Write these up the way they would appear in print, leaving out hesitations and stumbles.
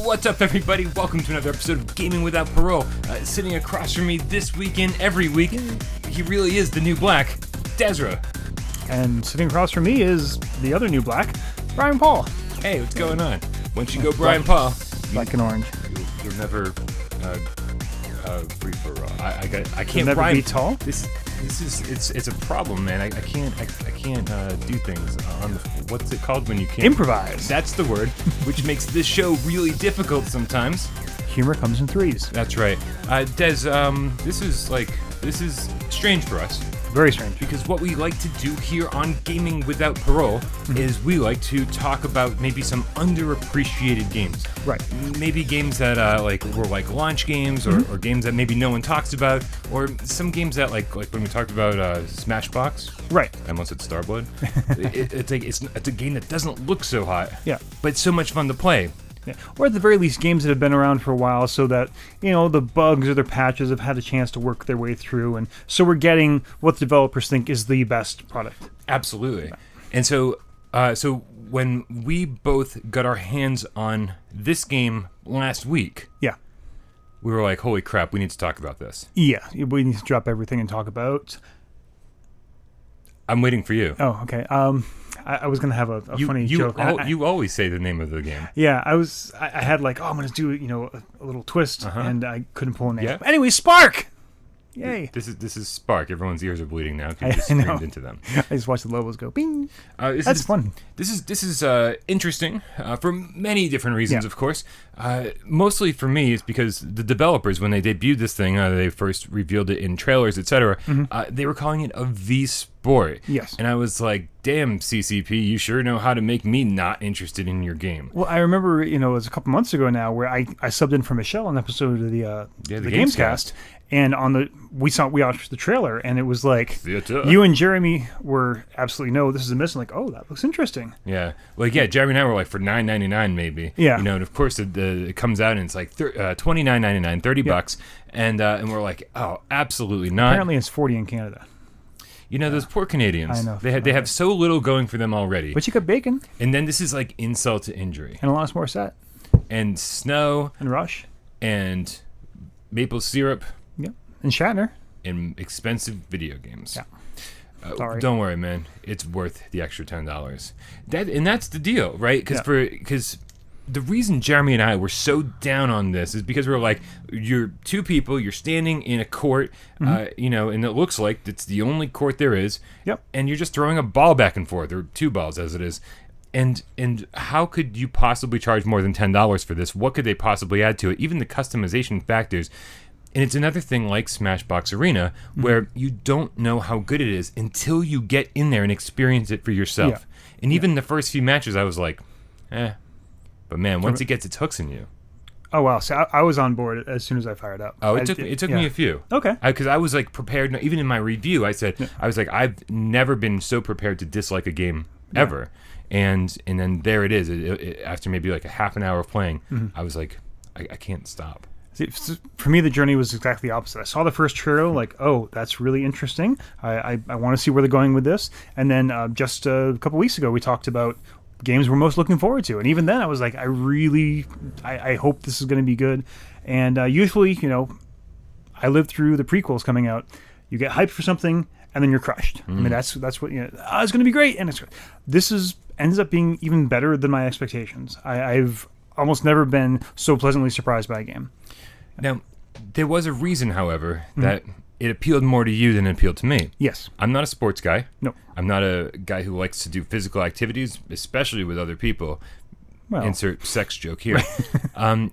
What's up, everybody? Welcome to another episode of Gaming Without Parole. Sitting across from me this weekend, every week, he really is the new black, Desra. And sitting across from me is the other new black, Brian Paul. Hey, what's going on? Once you go Brian Paul, black and orange. You'll never free for I can't. You'll never Brian, be tall. This is it's a problem, man. I can't do things on the, what's it called when you can't improvise. That's the word, which makes this show really difficult sometimes. Humor comes in threes. That's right. Des, this is strange for us. Very strange. Because what we like to do here on Gaming Without Parole is we like to talk about maybe some underappreciated games. Right. Maybe games that were like launch games or games that maybe no one talks about, or some games that like when we talked about Smashbox. Right. I almost said Starblood. it's a game that doesn't look so hot. Yeah. But it's so much fun to play. Yeah. Or at the very least, games that have been around for a while, so that the bugs or their patches have had a chance to work their way through, and so we're getting what the developers think is the best product. Absolutely. Yeah. And so when we both got our hands on this game last week, we were like, "Holy crap, we need to talk about this." Yeah, we need to drop everything and talk about. I'm waiting for you. Oh, okay. I was gonna have a funny joke. You always say the name of the game. Yeah, I had I'm gonna do a little twist, and I couldn't pull a name. Yeah. Anyway, Sparc. Yay! This is Sparc. Everyone's ears are bleeding now because you screamed into them. I just watched the logos go bing. That's fun. This is interesting for many different reasons, of course. Mostly for me, it's because the developers, when they debuted this thing, they first revealed it in trailers, etc. They were calling it a V-Sport. Yes. And I was like, damn, CCP, you sure know how to make me not interested in your game. Well, I remember, it was a couple months ago now where I subbed in for Michelle on an episode of the Gamescast. And we watched the trailer, and it was like you and Jeremy were absolutely this is a miss. I'm like, oh, that looks interesting. Yeah, Jeremy and I were like for $9.99 maybe. Yeah, and of course it comes out and it's like $29.99, $30, and we're like, oh, absolutely not. Apparently, it's $40 in Canada. Those poor Canadians. I know. They have so little going for them already. But you got bacon. And then this is like insult to injury. And Alanis Morissette. And snow. And Rush. And maple syrup. Yep. And Shatner. And expensive video games. Yeah. Sorry. Don't worry, man. It's worth the extra $10. That's the deal, right? Because the reason Jeremy and I were so down on this is because we were like, you're two people, you're standing in a court, and it looks like it's the only court there is. Yep. And you're just throwing a ball back and forth, or two balls as it is. And how could you possibly charge more than $10 for this? What could they possibly add to it? Even the customization factors. And it's another thing like Smashbox Arena, where you don't know how good it is until you get in there and experience it for yourself. Yeah. And even the first few matches, I was like, But man, once it gets its hooks in you. Oh, wow. So I was on board as soon as I fired up. Oh, it took me a few. Okay. Because I was like prepared. Even in my review, I said, I was like, I've never been so prepared to dislike a game ever. And then there it is. After maybe like a half an hour of playing, I was like, I can't stop. See, for me, the journey was exactly the opposite. I saw the first trailer, like, oh, that's really interesting. I want to see where they're going with this. And then just a couple weeks ago, we talked about games we're most looking forward to. And even then, I was like, I hope this is going to be good. And usually, I lived through the prequels coming out. You get hyped for something, and then you're crushed. I mean, that's what, it's going to be great. And this ends up being even better than my expectations. I've almost never been so pleasantly surprised by a game. Now, there was a reason, however, that it appealed more to you than it appealed to me. Yes. I'm not a sports guy. No. I'm not a guy who likes to do physical activities, especially with other people. Well. Insert sex joke here.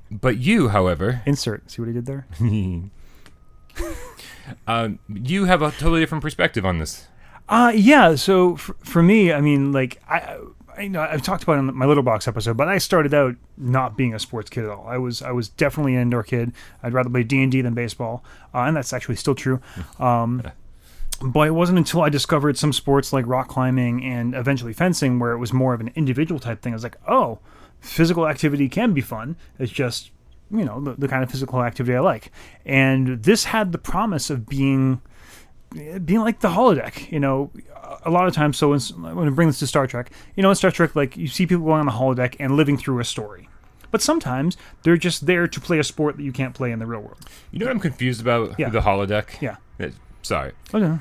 But you, however... Insert. See what he did there? You have a totally different perspective on this. Yeah. So for me, I mean, like, I've talked about it in my Little Box episode, but I started out not being a sports kid at all. I was definitely an indoor kid. I'd rather play D&D than baseball, and that's actually still true. But it wasn't until I discovered some sports like rock climbing and eventually fencing, where it was more of an individual type thing. I was like, oh, physical activity can be fun. It's just, the kind of physical activity I like. And this had the promise of being like the holodeck, a lot of times. So when I bring this to Star Trek, in Star Trek, like, you see people going on the holodeck and living through a story. But sometimes they're just there to play a sport that you can't play in the real world. You know what I'm confused about Yeah. with the holodeck? Yeah. Sorry. Okay.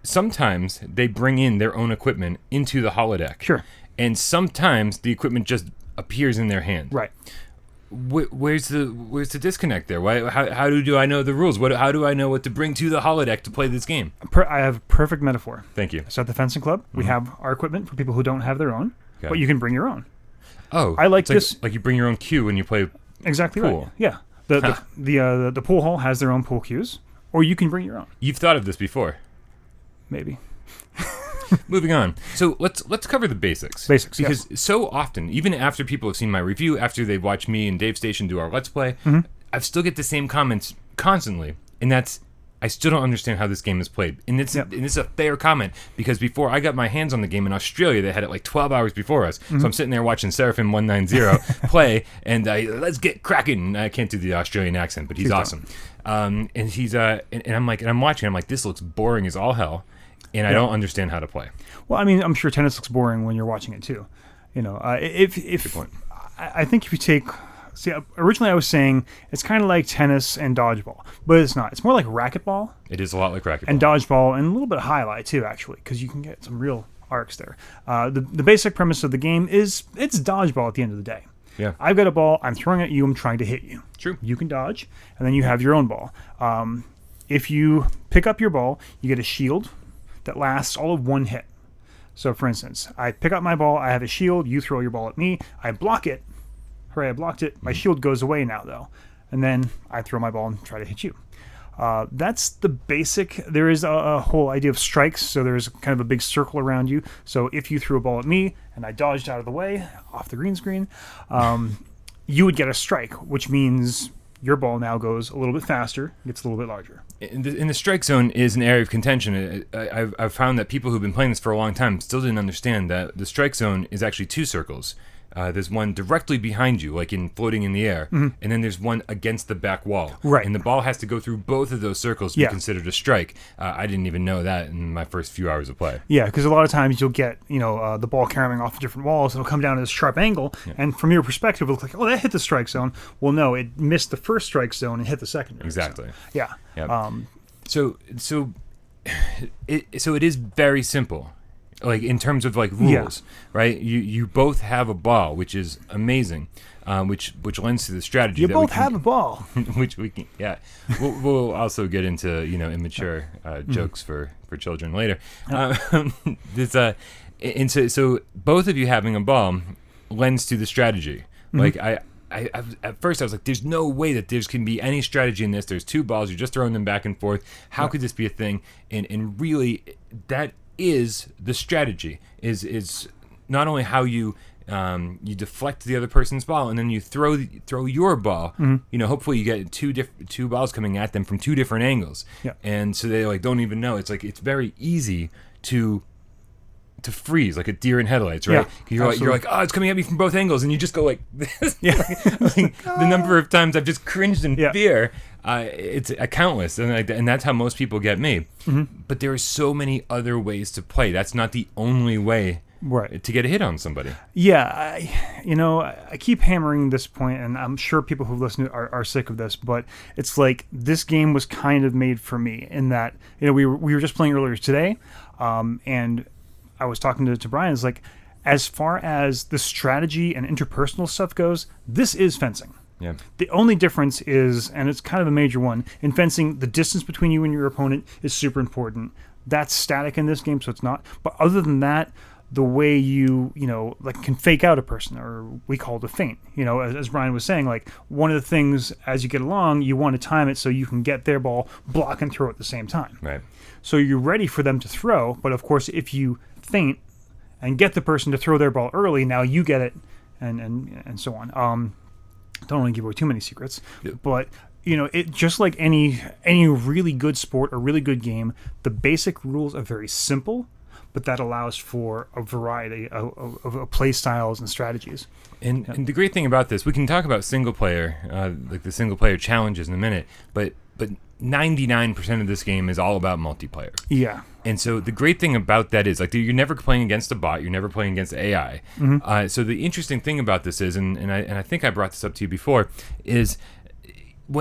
Sometimes they bring in their own equipment into the holodeck. Sure. And sometimes the equipment just appears in their hand. Right. Where's the disconnect there? How do I know the rules? How do I know what to bring to the holodeck to play this game? I have a perfect metaphor. Thank you. So at the fencing club, we have our equipment for people who don't have their own, Okay. but you can bring your own. Oh, I like it's this. Like you bring your own cue when you play. Exactly pool. right. Yeah. The pool hall has their own pool cues, or you can bring your own. You've thought of this before. Maybe. Moving on. So let's cover the basics. Basics, Because so often, even after people have seen my review, after they've watched me and Dave Station do our Let's Play, I still get the same comments constantly, and that's, I still don't understand how this game is played. And it's a fair comment, because before I got my hands on the game in Australia, they had it like 12 hours before us. So I'm sitting there watching Seraphim 190 play, and let's get cracking. I can't do the Australian accent, but he's awesome. And he's and I'm like, and I'm watching, I'm like, this looks boring as all hell. And I don't understand how to play. Well, I mean, I'm sure tennis looks boring when you're watching it too. You know, Good point. I think if you take, originally I was saying it's kind of like tennis and dodgeball, but it's not. It's more like racquetball. It is a lot like racquetball. And dodgeball, and a little bit of highlight too, actually, because you can get some real arcs there. The basic premise of the game is it's dodgeball at the end of the day. Yeah. I've got a ball, I'm throwing at you, I'm trying to hit you. True. You can dodge, and then you have your own ball. If you pick up your ball, you get a shield that lasts all of one hit. So, for instance, I pick up my ball, I have a shield, you throw your ball at me, I block it. Hooray, I blocked it. My shield goes away now, though. And then I throw my ball and try to hit you. That's the basic. There is a whole idea of strikes, so there's kind of a big circle around you. So if you threw a ball at me and I dodged out of the way, off the green screen, you would get a strike, which means your ball now goes a little bit faster, gets a little bit larger. In the strike zone is an area of contention. I've found that people who've been playing this for a long time still didn't understand that the strike zone is actually two circles. There's one directly behind you, like in floating in the air, and then there's one against the back wall. Right. And the ball has to go through both of those circles to be considered a strike. I didn't even know that in my first few hours of play. Yeah, because a lot of times you'll get, the ball carrying off different walls, and it'll come down at this sharp angle, and from your perspective, it'll look like, oh, that hit the strike zone. Well, no, it missed the first strike zone and hit the second. Exactly. Zone. Yeah. Yep. So it is very simple. Like in terms of like rules, right? You both have a ball, which is amazing, which lends to the strategy. You both have a ball, which we can, yeah. We'll also get into immature jokes for children later. And so both of you having a ball lends to the strategy. Like I at first I was like, there's no way that there can be any strategy in this. There's two balls, you're just throwing them back and forth. How could this be a thing? And really, that is the strategy. Is not only how you deflect the other person's ball, and then you throw your ball. Hopefully you get two balls coming at them from two different angles. Yeah. And so they like don't even know. It's like it's very easy to freeze like a deer in headlights, right? Yeah, you're like, oh, it's coming at me from both angles, and you just go like this. Yeah. Like, the number of times I've just cringed in fear, it's countless, and that's how most people get me. But there are so many other ways to play. That's not the only way to get a hit on somebody. Yeah, I keep hammering this point, and I'm sure people who listen are sick of this, but it's like this game was kind of made for me in that we were just playing earlier today, and I was talking to Brian. It's like, as far as the strategy and interpersonal stuff goes, this is fencing. Yeah. The only difference is, and it's kind of a major one, in fencing, the distance between you and your opponent is super important. That's static in this game, so it's not. But other than that, the way you can fake out a person, or we call it a feint. As Brian was saying, like, one of the things as you get along, you want to time it so you can get their ball, block and throw at the same time. Right. So you're ready for them to throw, but of course, if you feint and get the person to throw their ball early, now you get it, and so on. Don't want to give away too many secrets, but it just like any really good sport or really good game, the basic rules are very simple, but that allows for a variety of play styles and strategies. And the great thing about this, we can talk about single player, like the single player challenges in a minute, but 99% of this game is all about multiplayer. Yeah. And so the great thing about that is, like, you're never playing against a bot. You're never playing against AI. So the interesting thing about this is, and I think I brought this up to you before, is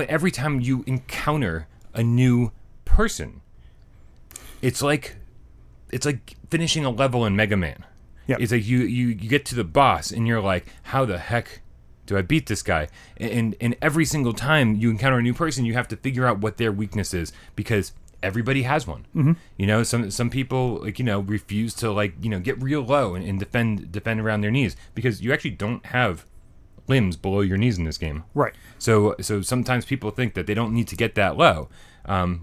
every time you encounter a new person, it's like finishing a level in Mega Man. Yep. It's like you get to the boss and you're like, how the heck do I beat this guy? And every single time you encounter a new person, you have to figure out what their weakness is, because everybody has one. You know, some people, like, you know, refuse to, like, you know, get real low and defend around their knees, because you actually don't have limbs below your knees in this game. Right. So sometimes people think that they don't need to get that low,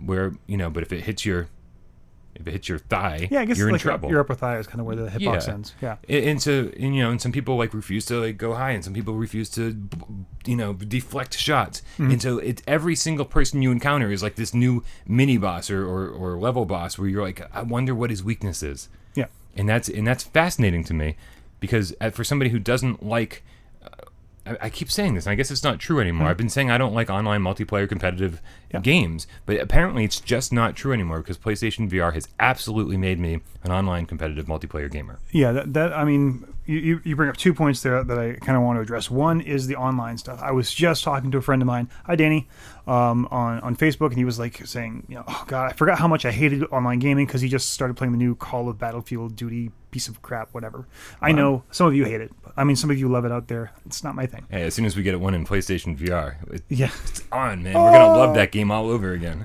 where, you know, but if it hits your thigh, Yeah, I guess you're in like trouble. your upper thigh is kind of where the hitbox ends. Yeah. And so, and, you know, and some people, like, refuse to, like, go high, and some people refuse to, you know, deflect shots. And so it's every single person you encounter is like this new mini boss or level boss, where you're like, I wonder what his weakness is. Yeah. And that's fascinating to me, because for somebody who doesn't like, I keep saying this, and I guess it's not true anymore. I've been saying I don't like online multiplayer competitive games, but apparently it's just not true anymore, because PlayStation VR has absolutely made me an online competitive multiplayer gamer. Yeah, that I mean, you bring up 2 points there that I kind of want to address. One is the online stuff. I was just talking to a friend of mine, hi Danny, on Facebook, and he was like saying, you know, oh God, I forgot how much I hated online gaming, because he just started playing the new Call of Battlefield Duty piece of crap, whatever. I know some of you hate it. I mean, some of you love it out there. It's not my thing. Hey, as soon as we get one in PlayStation VR, it's on, man. We're gonna love that game all over again.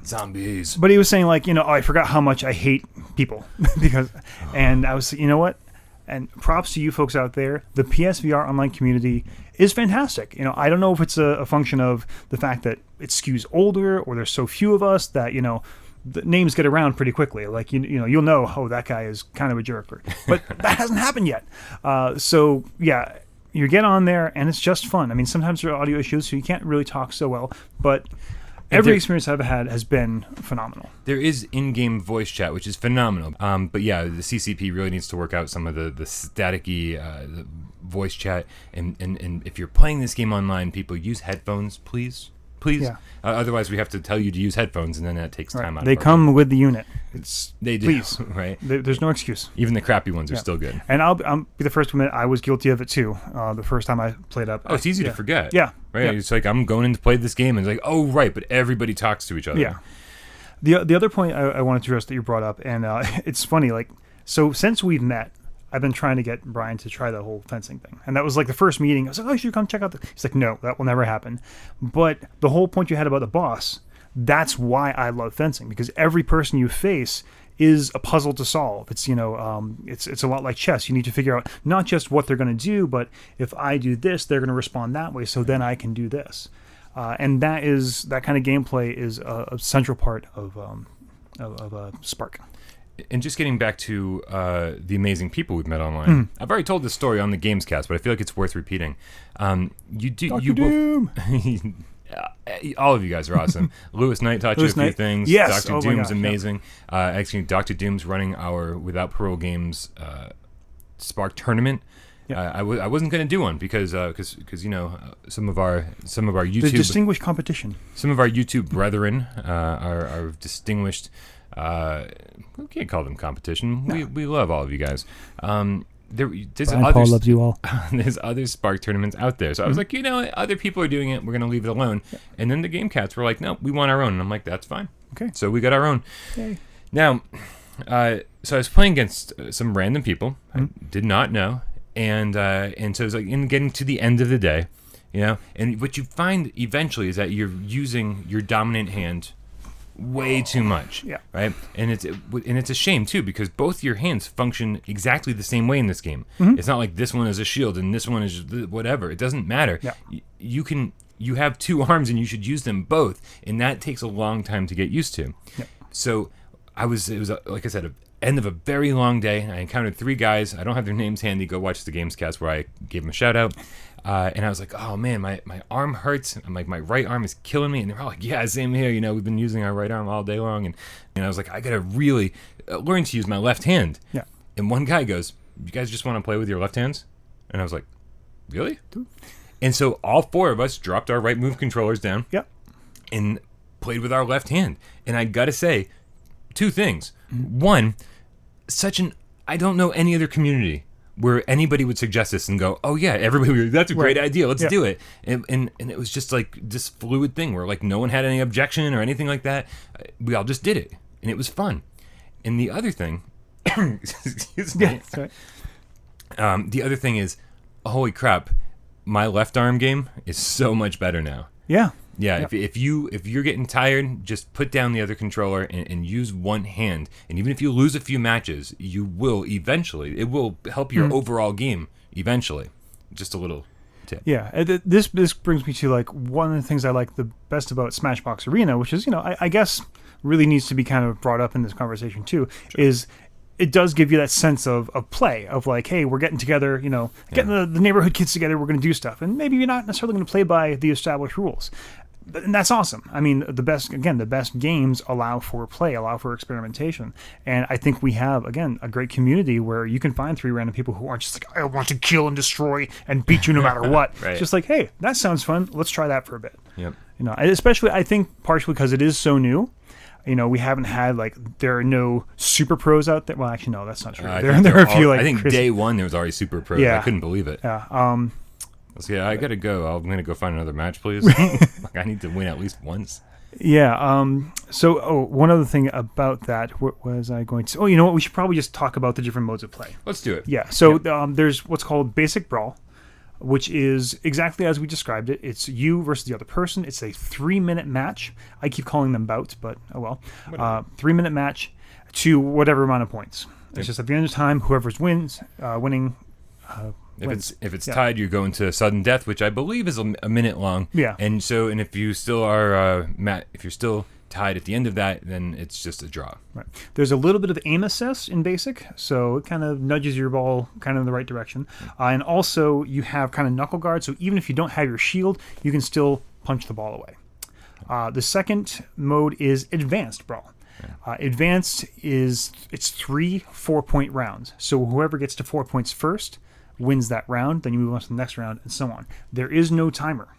Zombies. But he was saying, like, you know, I forgot how much I hate people because, and I was, you know what? And props to you folks out there. The PSVR online community is fantastic. You know, I don't know if it's a function of the fact that it skews older, or there's so few of us that, you know, the names get around pretty quickly. Like, you know, you'll know, oh, that guy is kind of a jerk. But that hasn't happened yet. So, yeah, you get on there, and it's just fun. I mean, sometimes there are audio issues, so you can't really talk so well. But every experience I've had has been phenomenal. There is in-game voice chat, which is phenomenal. But, yeah, the CCP really needs to work out some of the staticky the voice chat. And if you're playing this game online, people, use headphones, please. Yeah. Otherwise, we have to tell you to use headphones, and then that takes time out. They come with the unit. They do, please, right? There's no excuse. Even the crappy ones are still good. And I'll be the first to admit I was guilty of it too. The first time I played up. Oh, it's easy to forget. Yeah, right. Yeah. It's like I'm going in to play this game, and it's like, oh, right, but everybody talks to each other. Yeah. The other point I wanted to address that you brought up, and it's funny, like, so since we've met, I've been trying to get Brian to try the whole fencing thing. And that was like the first meeting. I was like, oh, you should come check out He's like, no, that will never happen. But the whole point you had about the boss, that's why I love fencing, because every person you face is a puzzle to solve. It's, you know, it's a lot like chess. You need to figure out not just what they're going to do, but if I do this, they're going to respond that way, so then I can do this. And that kind of gameplay is a central part of Sparc. And just getting back to the amazing people we've met online, I've already told this story on the Gamescast, but I feel like it's worth repeating. Dr. Doom! All of you guys are awesome. Lewis Knight taught you a few things. Yes. Dr. Doom's amazing. Actually, Dr. Doom's running our Without Parole Games Sparc tournament. Yeah. I wasn't going to do one because you know some of our YouTube the distinguished competition. Some of our YouTube brethren are distinguished. We can't call them competition. No. We love all of you guys. There's Paul loves you all. There's other Sparc tournaments out there. So I was like, you know, other people are doing it. We're going to leave it alone. Yeah. And then the Game Cats were like, no, we want our own. And I'm like, that's fine. Okay. So we got our own. Yay. Now, so I was playing against some random people I did not know. And so it was like in getting to the end of the day, you know, and what you find eventually is that you're using your dominant hand way too much, right? And it's a shame too, because both your hands function exactly the same way in this game. It's not like this one is a shield and this one is whatever. It doesn't matter. You have two arms and you should use them both, and that takes a long time to get used to. So it was like I said, end of a very long day. I encountered 3 guys. I don't have their names handy. Go watch the Gamescast where I gave them a shout out. And I was like, oh man, my arm hurts. I'm like, my right arm is killing me. And they're all like, yeah, same here. You know, we've been using our right arm all day long. And I was like, I got to really learn to use my left hand. Yeah. And one guy goes, you guys just want to play with your left hands? And I was like, really? And so all 4 of us dropped our right move controllers down. Yep. And played with our left hand. And I got to say, two things. One, I don't know any other community where anybody would suggest this and go, oh yeah, everybody, that's a great idea, let's do it. And it was just like this fluid thing where like no one had any objection or anything like that. We all just did it, and it was fun. And the other thing, excuse me, the other thing is, holy crap, my left arm game is so much better now. Yeah. Yeah, if you're getting tired, just put down the other controller and use one hand. And even if you lose a few matches, you will eventually. It will help your overall game eventually. Just a little tip. Yeah, this brings me to like one of the things I like the best about Smashbox Arena, which is, I guess really needs to be kind of brought up in this conversation too, is it does give you that sense of play, of like, hey, we're getting together, getting the neighborhood kids together, we're going to do stuff. And maybe you're not necessarily going to play by the established rules. And that's awesome. I mean, the best games allow for play, allow for experimentation. And I think we have, again, a great community where you can find 3 random people who aren't just like, I want to kill and destroy and beat you no matter what. Right. It's just like, hey, that sounds fun. Let's try that for a bit. Yep. Especially, I think, partially because it is so new. We haven't had, there are no super pros out there. Well, actually, no, that's not true. There are a few, I think day one there was already super pros. Yeah. I couldn't believe it. Yeah. So, I gotta go. I'm gonna go find another match, please. I need to win at least once. Yeah. So, one other thing about that. What was I going to? Oh, you know what? We should probably just talk about the different modes of play. Let's do it. Yeah. So, there's what's called Basic Brawl, which is exactly as we described it. It's you versus the other person. It's a 3-minute match. I keep calling them bouts, but oh well. 3-minute match to whatever amount of points. It's just at the end of time, whoever's winning. If it's tied, you go into sudden death, which I believe is a minute long. Yeah. And if you still are if you're still tied at the end of that, then it's just a draw. Right. There's a little bit of aim assist in basic, so it kind of nudges your ball kind of in the right direction. And also you have kind of knuckle guard, so even if you don't have your shield, you can still punch the ball away. The second mode is advanced brawl. Advanced it's 3 4-point rounds. So whoever gets to 4 points first wins that round, then you move on to the next round, and so on. There is no timer.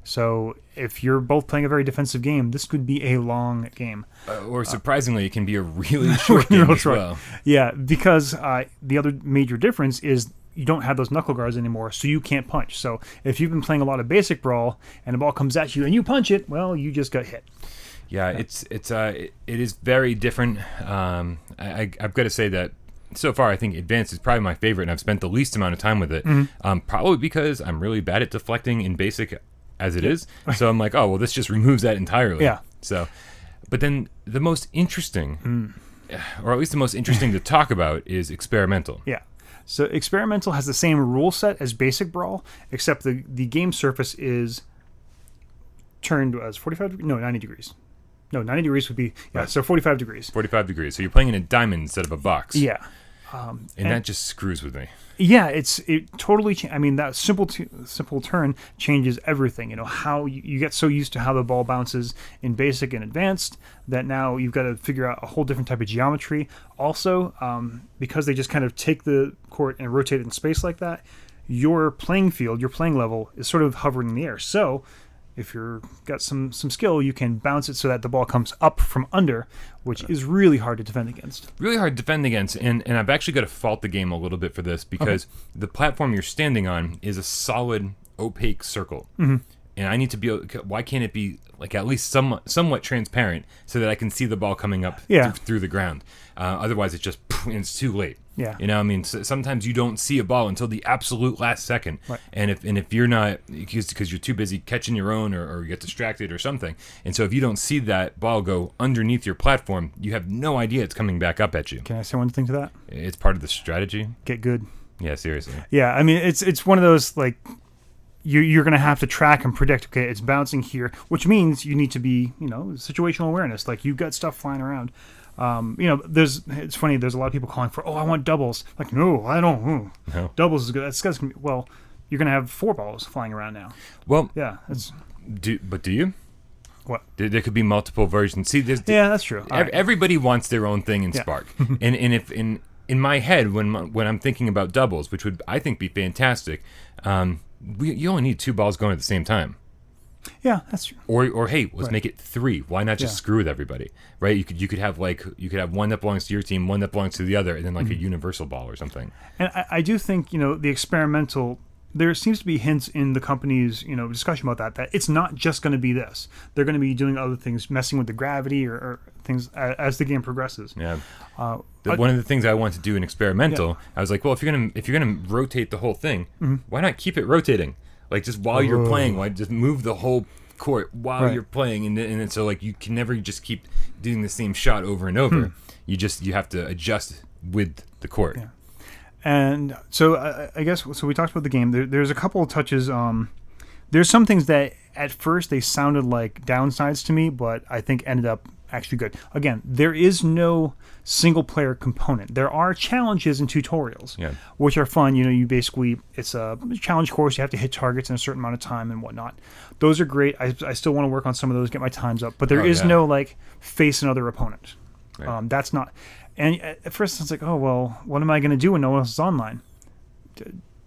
So if you're both playing a very defensive game, this could be a long game. Or surprisingly, it can be a really short game as well. Yeah, because the other major difference is you don't have those knuckle guards anymore, so you can't punch. So if you've been playing a lot of basic brawl and a ball comes at you and you punch it, well, you just got hit. Yeah, it is very different. I've got to say that so far, I think Advanced is probably my favorite, and I've spent the least amount of time with it. Probably because I'm really bad at deflecting in Basic as it is. So I'm like, oh, well, this just removes that entirely. Yeah. So, but then the most interesting, or at least the most interesting to talk about, is Experimental. Yeah. So Experimental has the same rule set as Basic Brawl, except the game surface is turned as 90 degrees. No, 90 degrees would be, right. So 45 degrees. 45 degrees. So you're playing in a diamond instead of a box. Yeah. And that just screws with me. Yeah, it totally. That simple turn changes everything. How you get so used to how the ball bounces in Basic and Advanced that now you've got to figure out a whole different type of geometry. Also, because they just kind of take the court and rotate it in space like that, your playing field, your playing level is sort of hovering in the air. So if you've got some skill, you can bounce it so that the ball comes up from under, which is really hard to defend against. Really hard to defend against, and I've actually got to fault the game a little bit for this because the platform you're standing on is a solid, opaque circle. Mm-hmm. And I need to be able, why can't it be like at least somewhat transparent so that I can see the ball coming up through the ground? Otherwise, it's too late. Yeah. Sometimes you don't see a ball until the absolute last second. Right. And if you're not, because you're too busy catching your own or you get distracted or something. And so if you don't see that ball go underneath your platform, you have no idea it's coming back up at you. Can I say one thing to that? It's part of the strategy. Get good. Yeah, seriously. Yeah, it's one of those, like, you're going to have to track and predict, okay, it's bouncing here, which means you need to be, situational awareness. Like, you've got stuff flying around. It's funny, there's a lot of people calling for, I want doubles. Like, no, I don't. No. Doubles is good. That's well, you're going to have 4 balls flying around now. Well, yeah. Do you? What? There could be multiple versions. See, that's true. Everybody wants their own thing in Sparc. and if in my head, when I'm thinking about doubles, which would, I think, be fantastic, you only need 2 balls going at the same time. Yeah, that's true. Or hey, let's make it 3. Why not just Yeah. screw with everybody, right? You could have one that belongs to your team, one that belongs to the other, and then like a universal ball or something. And I do think, the experimental, there seems to be hints in the company's, discussion about that it's not just going to be this. They're going to be doing other things, messing with the gravity or things as the game progresses. Yeah. One of the things I want to do in experimental, I was like, well, if you're gonna rotate the whole thing, why not keep it rotating? Like just while you're playing, why just move the whole court while you're playing, and so like you can never just keep doing the same shot over and over. You have to adjust with the court. Yeah. And so I guess we talked about the game. There's a couple of touches. There's some things that at first they sounded like downsides to me, but I think ended up actually good. Again, there is no single player component. There are challenges and tutorials, which are fun. You basically, it's a challenge course. You have to hit targets in a certain amount of time and whatnot. Those are great. I still want to work on some of those, get my times up. But there is no like face another opponent. Right. That's not. And at first it's like, oh, well, what am I going to do when no one else is online?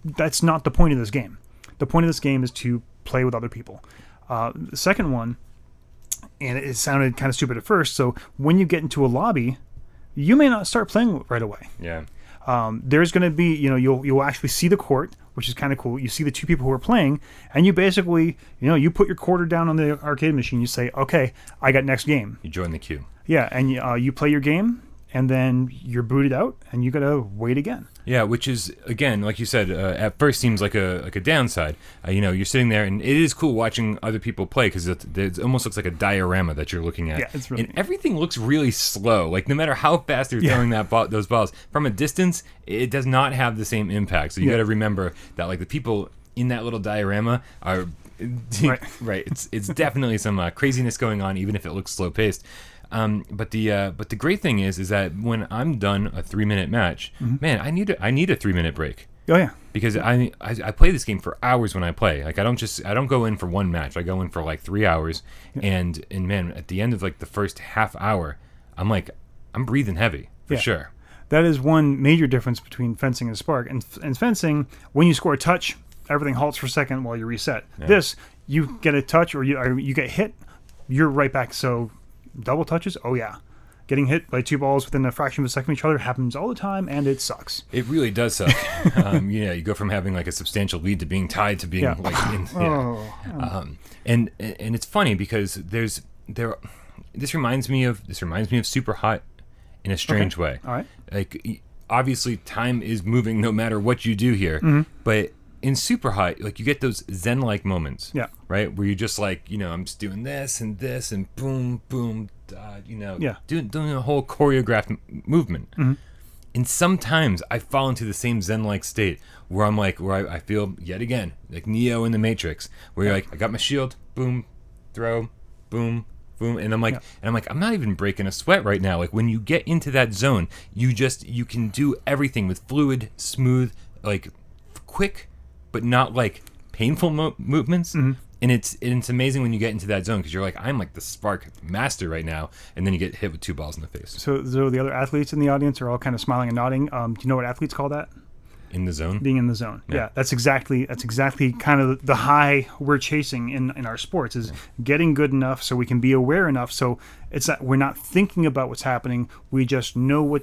That's not the point of this game. The point of this game is to play with other people. The second one, and it sounded kind of stupid at first, so when you get into a lobby, you may not start playing right away. Yeah. There's going to be, you'll actually see the court, which is kind of cool. You see the two people who are playing, and you basically, you put your quarter down on the arcade machine. You say, okay, I got next game. You join the queue. Yeah, and you play your game, and then you're booted out, and you got to wait again. Yeah, which is, again, like you said, at first seems like a downside. You're sitting there, and it is cool watching other people play because it almost looks like a diorama that you're looking at. Yeah, it's really and everything looks really slow. Like, no matter how fast they're throwing those balls, from a distance, it does not have the same impact. So you got to remember that, like, the people in that little diorama are... right. It's definitely some craziness going on, even if it looks slow-paced. But the great thing is that when I'm done a 3-minute match, man, I need a 3-minute break. Oh yeah, because I play this game for hours when I play. Like I don't go in for one match. I go in for like 3 hours, and man, at the end of like the first half hour, I'm breathing heavy for sure. That is one major difference between fencing and Sparc. And fencing, when you score a touch, everything halts for a second while you reset. Yeah. This, you get a touch or you get hit, you're right back. So double touches, oh yeah. Getting hit by two balls within a fraction of a second of each other happens all the time, and it sucks. It really does suck. You go from having like a substantial lead to being tied to being and it's funny because this reminds me of Super Hot in a strange way. All right. Like obviously time is moving no matter what you do here, but in Super Hot, like you get those Zen-like moments, right, where you're just like, I'm just doing this and this and boom, boom, doing a whole choreographed movement. And sometimes I fall into the same Zen-like state where I feel yet again like Neo in the Matrix, where you're like, I got my shield, boom, throw, boom, boom, and I'm like, I'm not even breaking a sweat right now. Like when you get into that zone, you can do everything with fluid, smooth, like quick, but not like painful movements. And it's amazing when you get into that zone because you're like, I'm like the Sparc master right now, and then you get hit with two balls in the face. So the other athletes in the audience are all kind of smiling and nodding. Do you know what athletes call that? In the zone? Being in the zone. Yeah, that's exactly kind of the high we're chasing in our sports is getting good enough so we can be aware enough. So it's that we're not thinking about what's happening. We just know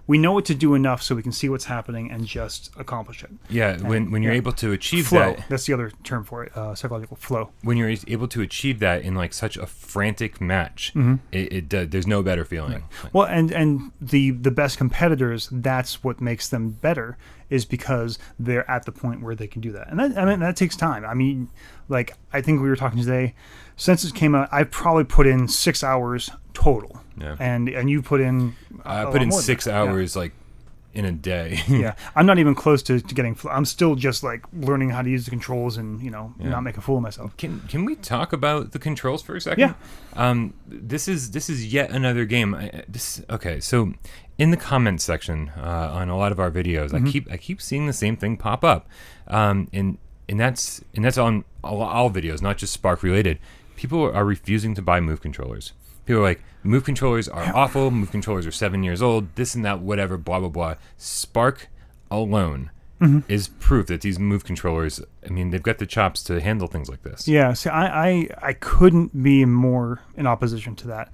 we know what to do enough so we can see what's happening and just accomplish it. Yeah, when you're able to achieve flow, that. That's the other term for it, psychological flow. When you're able to achieve that in like such a frantic match, there's no better feeling. Right. Well, and the best competitors, that's what makes them better, is because they're at the point where they can do that. And that takes time. I mean, like I think we were talking today, since it came out, I've probably put in 6 hours total. Yeah. And you put in I put in 6 hours like in a day. Yeah. I'm not even close to getting I'm still just like learning how to use the controls and not make a fool of myself. Can we talk about the controls for a second? Yeah. This is yet another game. Okay, so in the comments section on a lot of our videos, I keep seeing the same thing pop up. And that's on all videos, not just Sparc related. People are refusing to buy Move controllers. People are like, Move controllers are awful. Move controllers are 7 years old. This and that, whatever, blah, blah, blah. Sparc alone is proof that these Move controllers, I mean, they've got the chops to handle things like this. Yeah, see, I couldn't be more in opposition to that.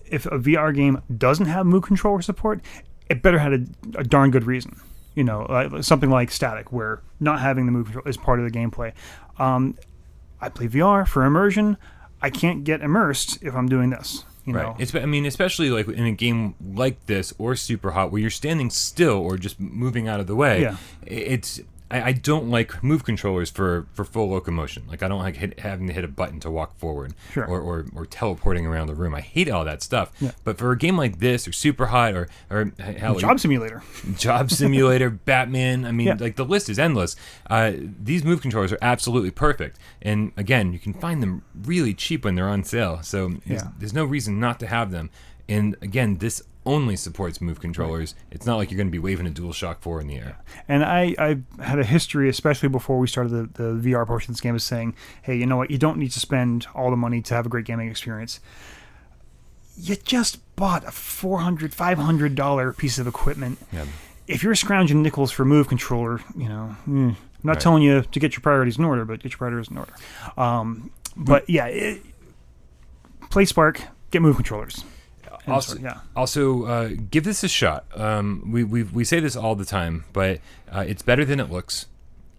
If a VR game doesn't have Move controller support, it better have a darn good reason. You know, something like Static, where not having the Move control is part of the gameplay. I play VR for immersion. I can't get immersed if I'm doing this. You know? I mean, especially like in a game like this or Super Hot, where you're standing still or just moving out of the way. Yeah. I don't like Move controllers for full locomotion. Like, I don't like having to hit a button to walk forward, Sure. or teleporting around the room. I hate all that stuff. Yeah. But for a game like this or Super Hot or hell, Job Simulator. Job Simulator, Batman, I mean, Yeah. like, the list is endless. These Move controllers are absolutely perfect. And again, you can find them really cheap when they're on sale. So there's no reason not to have them. And again, this only supports Move controllers. Right. It's not like you're going to be waving a DualShock 4 in the air. And I had a history, especially before we started the VR portion of this game, of saying, hey, you know what? You don't need to spend all the money to have a great gaming experience. You just bought a $400, $500 piece of equipment. Yeah. If you're scrounging nickels for Move controller, you know, I'm not telling you to get your priorities in order, but get your priorities in order. But yeah, play Sparc, get Move controllers. Also, give this a shot. We say this all the time, but it's better than it looks.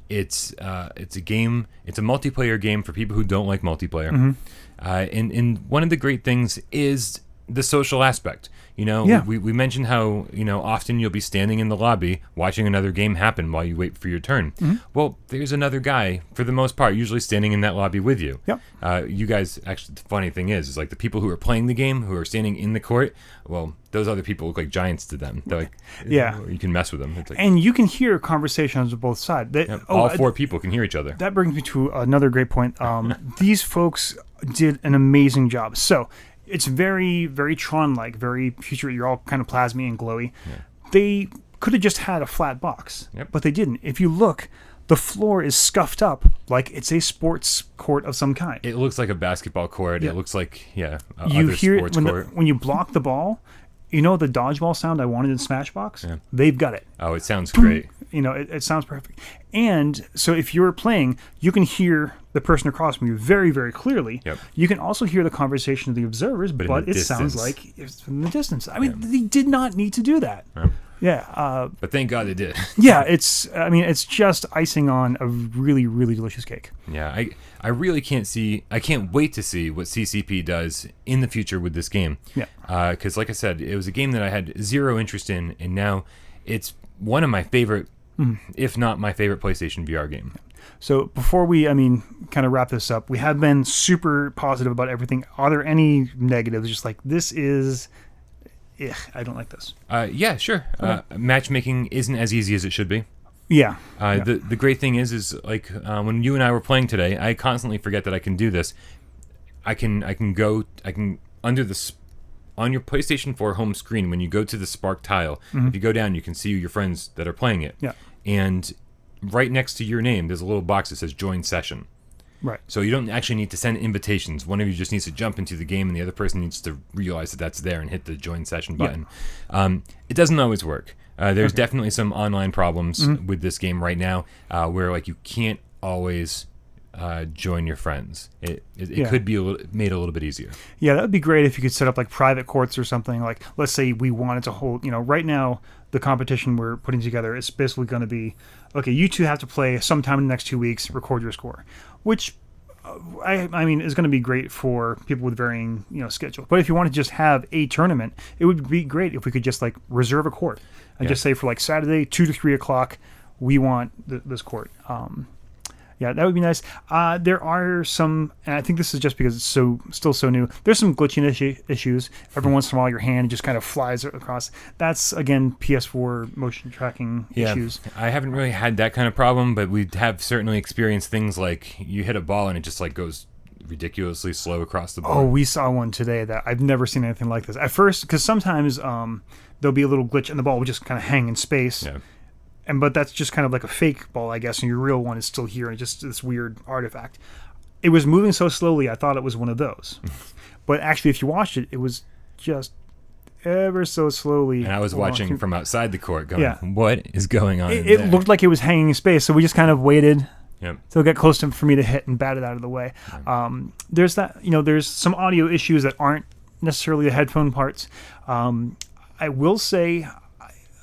It's a game. It's a multiplayer game for people who don't like multiplayer. Mm-hmm. And one of the great things is the social aspect. You know, we mentioned how, you know, often you'll be standing in the lobby watching another game happen while you wait for your turn. Mm-hmm. Well, there's another guy, for the most part, usually standing in that lobby with you. Yep. You guys, actually, the funny thing is like the people who are playing the game, who are standing in the court, well, those other people look like giants to them. They're like, you can mess with them. It's like, and you can hear conversations on both sides. All four people can hear each other. That brings me to another great point. These folks did an amazing job. So, it's very, very Tron-like, very future. You're all kind of plasmy and glowy. Yeah. They could have just had a flat box, but they didn't. If you look, the floor is scuffed up like it's a sports court of some kind. It looks like a basketball court. Yeah. It looks like, you other hear sports it court. When you block the ball, you know the dodgeball sound I wanted in Smashbox? Yeah. They've got it. Oh, it sounds great. You know, it sounds perfect. And so if you're playing, you can hear the person across from you very, very clearly. Yep. You can also hear the conversation of the observers, but it sounds like it's from the distance. I mean, they did not need to do that. Yeah. But thank God they did. Yeah, it's just icing on a really, really delicious cake. Yeah, I really I can't wait to see what CCP does in the future with this game. Yeah. Because like I said, it was a game that I had zero interest in, and now it's one of my favorite, if not my favorite PlayStation VR game. So before we, kind of wrap this up, we have been super positive about everything. Are there any negatives? Just like, this is, I don't like this. Yeah, sure. Okay. Matchmaking isn't as easy as it should be. Yeah. The great thing is like when you and I were playing today, I constantly forget that I can do this. I can under the on your PlayStation 4 home screen, when you go to the Sparc tile, if you go down, you can see your friends that are playing it. Yeah. And right next to your name, there's a little box that says join session. Right. So you don't actually need to send invitations. One of you just needs to jump into the game, and the other person needs to realize that that's there and hit the join session button. Yeah. It doesn't always work. There's definitely some online problems with this game right now, where like you can't always join your friends. It could be made a little bit easier. Yeah, that would be great if you could set up like private courts or something. Like, let's say we wanted to hold, right now the competition we're putting together is basically going to be, okay, you two have to play sometime in the next 2 weeks, record your score, which I mean is going to be great for people with varying schedules. But if you want to just have a tournament, it would be great if we could just like reserve a court and just say for like Saturday 2 to 3 o'clock we want this court. Yeah, that would be nice. There are some, and I think this is just because it's still so new, there's some glitching issues. Every once in a while your hand just kind of flies across. That's, again, PS4 motion tracking issues. I haven't really had that kind of problem, but we have certainly experienced things like you hit a ball and it just like goes ridiculously slow across the board. Oh, we saw one today that I've never seen anything like this. At first, because sometimes there'll be a little glitch and the ball will just kind of hang in space. Yeah. But that's just kind of like a fake ball, I guess, and your real one is still here, and just this weird artifact. It was moving so slowly, I thought it was one of those. But actually, if you watched it, it was just ever so slowly. And I was along. watching from outside the court going, Yeah. what is going on It looked like it was hanging in space, so we just kind of waited Yep. till it got close to for me to hit and bat it out of the way. There's that, there's some audio issues that aren't necessarily the headphone parts. I will say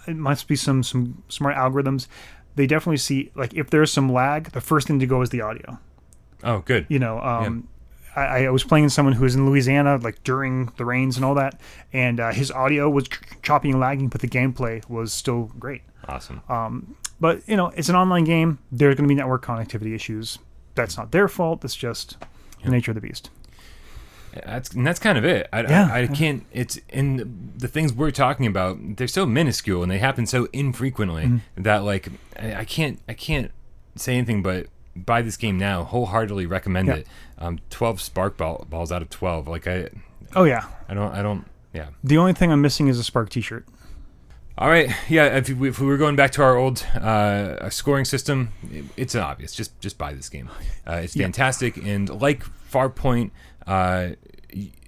it must be some smart algorithms. They definitely see, like, if there's some lag, the first thing to go is the audio. Oh, good. I was playing someone who was in Louisiana, like during the rains and all that, and his audio was choppy and lagging, but the gameplay was still great. Awesome. But it's an online game. There's going to be network connectivity issues. That's not their fault. It's just the nature of the beast. That's kind of it. I can't. It's in the things we're talking about. They're so minuscule and they happen so infrequently that like I can't say anything but buy this game now. Wholeheartedly recommend it. 12 Sparc balls out of 12. Like I don't. Yeah. The only thing I'm missing is a Sparc T-shirt. All right. Yeah. If we were going back to our old scoring system, it's obvious. Just buy this game. It's fantastic, and like Farpoint,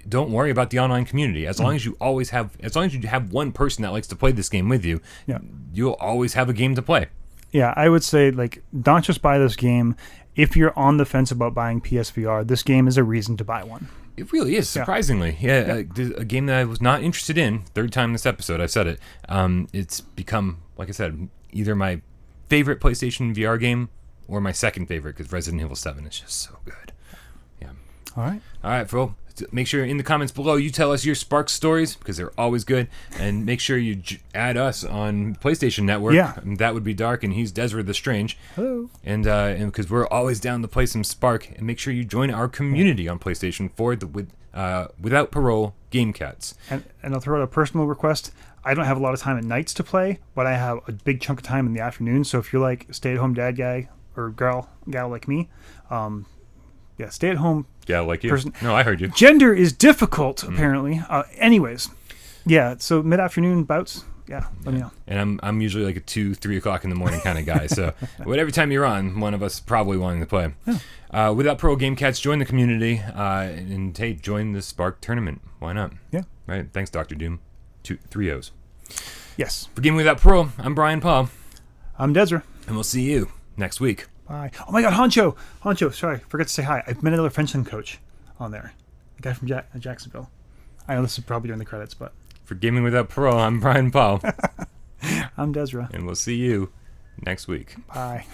don't worry about the online community. As long as you have one person that likes to play this game with you, you'll always have a game to play. Yeah, I would say, like, don't just buy this game. If you're on the fence about buying PSVR, this game is a reason to buy one. It really is, surprisingly. Yeah, a game that I was not interested in. Third time this episode, I've said it. It's become, like I said, either my favorite PlayStation VR game or my second favorite, because Resident Evil 7 is just so good. Yeah. All right, Phil. Make sure in the comments below you tell us your Sparc stories, because they're always good. And make sure you add us on PlayStation Network. Yeah. That would be Dark, and he's Desra the Strange. Hello. And because we're always down to play some Sparc. And make sure you join our community on PlayStation for the Without Parole Game Cats. And I'll throw out a personal request. I don't have a lot of time at nights to play, but I have a big chunk of time in the afternoon. So if you're like a stay-at-home dad guy or gal like me, stay-at-home. Yeah, like you. Person. No, I heard you. Gender is difficult, apparently. Anyways, so mid-afternoon bouts. Yeah, let me know. And I'm usually like a 2-3 o'clock in the morning kind of guy. So whatever time you're on, one of us probably wanting to play. Yeah. Without Pro Game Cats, join the community and hey, join the Sparc tournament. Why not? Yeah. Right. Thanks, Dr. Doom. 3 O's. Yes. For Gaming Without Pro, I'm Brian Paul. I'm Desra. And we'll see you next week. Bye. Oh my God, Honcho. Sorry, forgot to say hi. I've met another fencing coach on there. The guy from Jacksonville. I know this is probably during the credits, but. For Gaming Without Pro, I'm Brian Paul. I'm Desra. And we'll see you next week. Bye.